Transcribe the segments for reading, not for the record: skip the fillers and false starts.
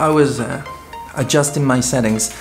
I was adjusting my settings.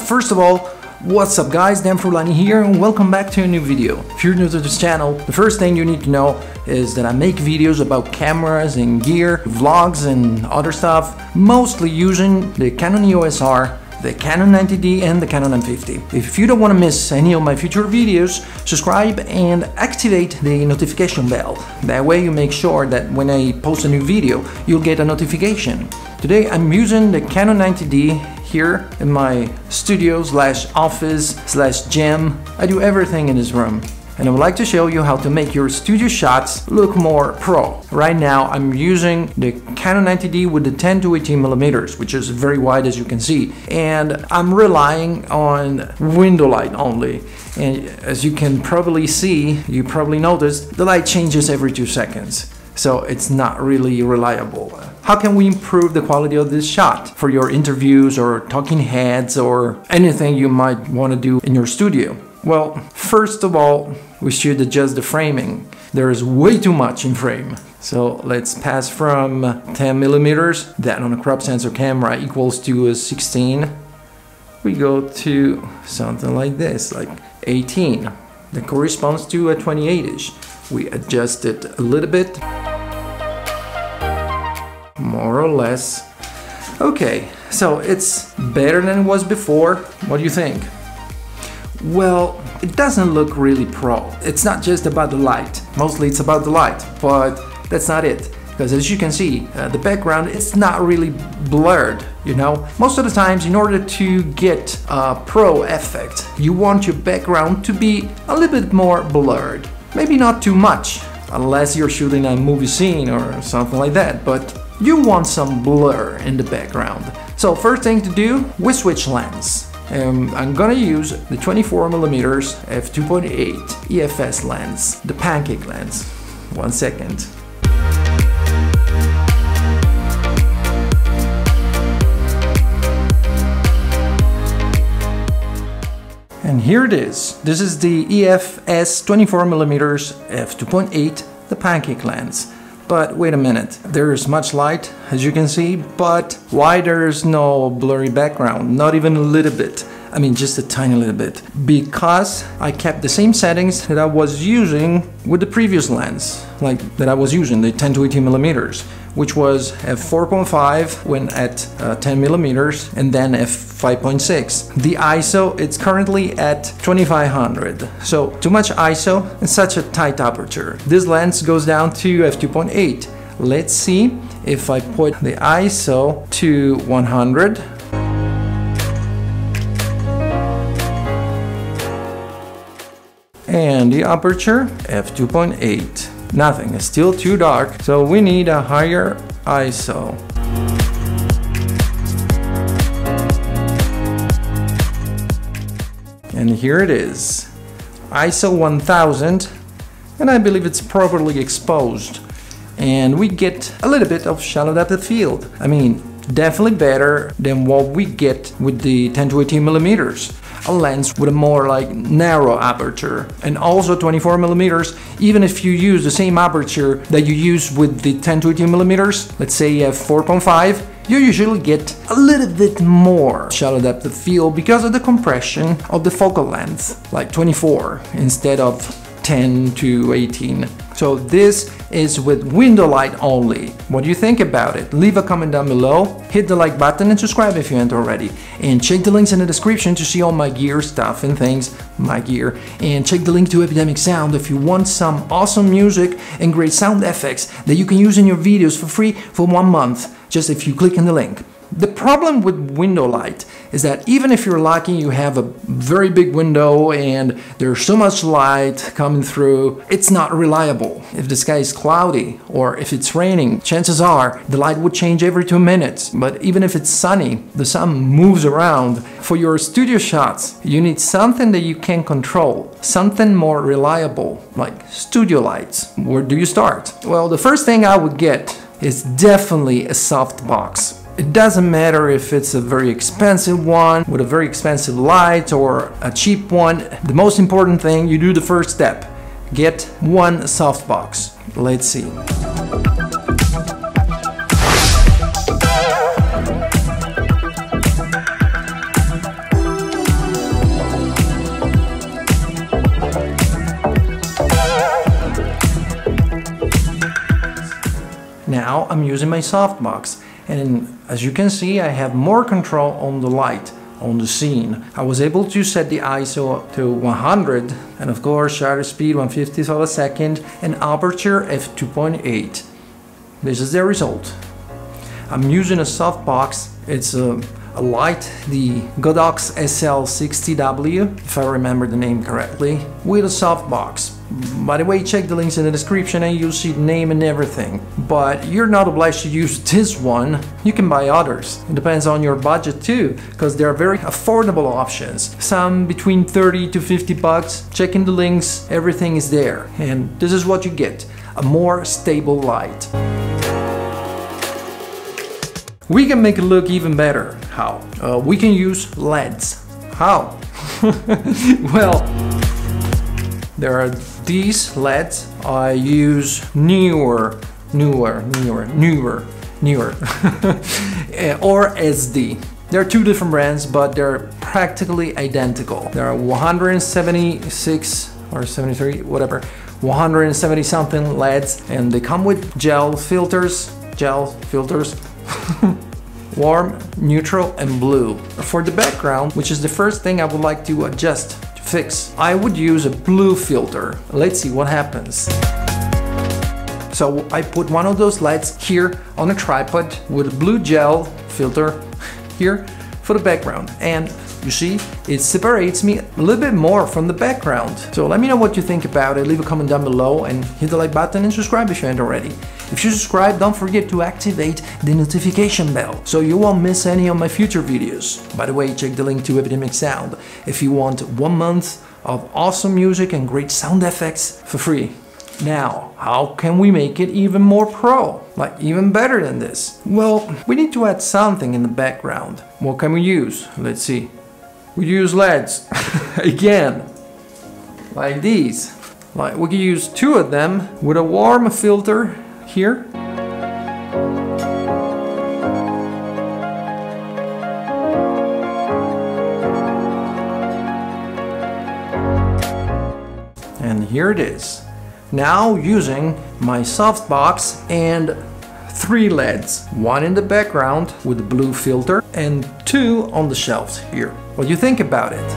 First of all, what's up guys, Dan Furlani here and welcome back to a new video. If you're new to this channel, the first thing you need to know is that I make videos about cameras and gear, vlogs and other stuff, mostly using the Canon EOS R, the Canon 90D and the Canon 90D. If you don't want to miss any of my future videos, subscribe and activate the notification bell. That way you make sure that when I post a new video, you'll get a notification. Today I'm using the Canon 90D here in my studio / office / gym. I do everything in this room. And I would like to show you how to make your studio shots look more pro. Right now I'm using the Canon 90D with the 10 to 18mm, which is very wide as you can see. And I'm relying on window light only. And as you can probably see, you probably noticed, the light changes every 2 seconds. So it's not really reliable. How can we improve the quality of this shot for your interviews or talking heads or anything you might want to do in your studio? Well, first of all, we should adjust the framing. There is way too much in frame. So let's pass from 10mm, that on a crop sensor camera equals to a 16. We go to something like this, like 18. That corresponds to a 28-ish. We adjust it a little bit, more or less. Okay, so it's better than it was before. What do you think? Well, it doesn't look really pro. It's not just about the light. Mostly it's about the light, but that's not it. Because as you can see, the background, it's not really blurred, you know? Most of the times, in order to get a pro effect, you want your background to be a little bit more blurred. Maybe not too much, unless you're shooting a movie scene or something like that, but you want some blur in the background. So first thing to do, we switch lens. I'm gonna use the 24mm f2.8 EFS lens, the pancake lens. 1 second. And here it is. This is the EFS 24mm f2.8, the pancake lens. But wait a minute, there's much light, as you can see, but why there's no blurry background? Not even a little bit. I mean, just a tiny little bit. Because I kept the same settings that I was using with the previous lens, like that I was using, the 10 to 18mm, which was f4.5 when at 10mm and then f5.6. The ISO, it's currently at 2500. So too much ISO and such a tight aperture. This lens goes down to f2.8. Let's see if I put the ISO to 100. And the aperture, f2.8. Nothing, it's still too dark, so we need a higher ISO. And here it is, ISO 1000, and I believe it's properly exposed. And we get a little bit of shallow depth of field. I mean, definitely better than what we get with the 10 to 18mm. A lens with a more like narrow aperture, and also 24mm. Even if you use the same aperture that you use with the 10 to 18mm, let's say f4.5, you usually get a little bit more shallow depth of field because of the compression of the focal length, like 24 instead of 10 to 18. So this is with window light only. What do you think about it? Leave a comment down below, hit the like button and subscribe if you haven't already. And check the links in the description to see all my gear stuff and things, my gear. And check the link to Epidemic Sound if you want some awesome music and great sound effects that you can use in your videos for free for 1 month, just if you click on the link. The problem with window light is that even if you're lucky, you have a very big window and there's so much light coming through, it's not reliable. If the sky is cloudy or if it's raining, chances are the light would change every 2 minutes. But even if it's sunny, the sun moves around. For your studio shots, you need something that you can control, something more reliable, like studio lights. Where do you start? Well, the first thing I would get is definitely a SOFTBOX. It doesn't matter if it's a very expensive one with a very expensive light or a cheap one. The most important thing, you do the first step. Get one SOFTBOX. Let's see. now I'm using my softbox, and as you can see, I have more control on the light, on the scene. I was able to set the ISO to 100, and of course shutter speed 1/50th of a second, and aperture f2.8. This is the result. I'm using a softbox. It's a light, the Godox SL60W, if I remember the name correctly, with a softbox. By the way, check the links in the description and you'll see the name and everything. But you're not obliged to use this one. You can buy others. It depends on your budget too, because there are very affordable options. Some between 30 to 50 bucks. Check in the links, everything is there. And this is what you get, a more stable light. We can make it look even better. How? We can use LEDs. How? Well, there are these LEDs. I use NEEWER or SD. There are two different brands, but they're practically identical. There are 176 or 73, whatever, 170 something LEDs, and they come with gel filters, warm, neutral, and blue. For the background, which is the first thing I would like to adjust, to fix, I would use a blue filter. Let's see what happens. So I put one of those lights here on a tripod with a blue gel filter here for the background, and you see, it separates me a little bit more from the background. So let me know what you think about it. Leave a comment down below and hit the like button and subscribe if you haven't already. If you subscribe, don't forget to activate the notification bell so you won't miss any of my future videos. By the way, check the link to Epidemic Sound if you want 1 month of awesome music and great sound effects for free. Now, how can we make it even more pro? Like even better than this? Well, we need to add something in the background. What can we use? Let's see. We use LEDs again, like these. Like we can use 2 of them with a warm filter here. And here it is. Now using my softbox and 3 LEDs, 1 in the background with the blue filter and 2 on the shelves here. What do you think about it?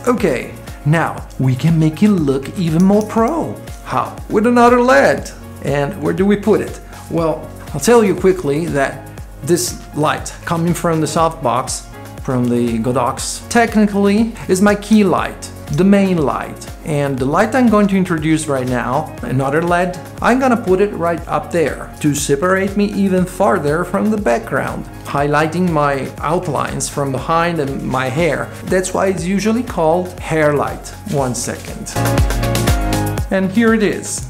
Okay, now we can make it look even more pro. How? With another LED. And where do we put it? Well, I'll tell you quickly that this light coming from the softbox, from the Godox, technically is my key light, the main light. And the light I'm going to introduce right now, another LED, I'm gonna put it right up there to separate me even farther from the background, highlighting my outlines from behind and my hair. That's why it's usually called hair light. 1 second. And here it is.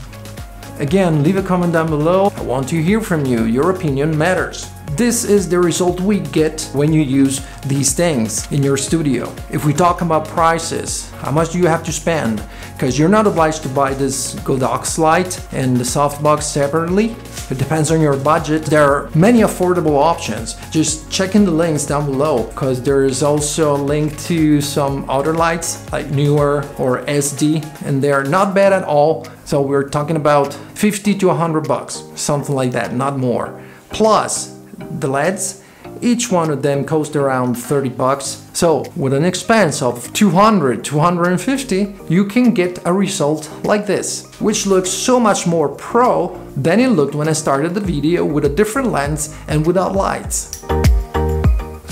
Again, leave a comment down below. I want to hear from you. Your opinion matters. This is the result we get when you use these things in your studio. If we talk about prices, how much do you have to spend? Because you're not obliged to buy this Godox light and the softbox separately. It depends on your budget. There are many affordable options. Just check in the links down below, because there is also a link to some other lights like NEEWER or SD, and they're not bad at all. So we're talking about 50 to 100 bucks, something like that, not more. Plus the LEDs, each one of them cost around 30 bucks. So with an expense of 200, 250, you can get a result like this, which looks so much more pro than it looked when I started the video with a different lens and without lights.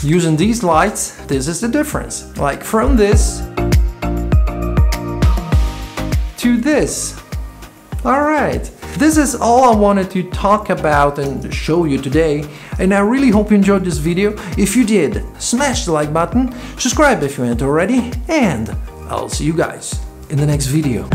Using these lights, this is the difference. Like from this to this. All right. This is all I wanted to talk about and show you today, and I really hope you enjoyed this video. If you did, smash the like button, subscribe if you haven't already, and I'll see you guys in the next video.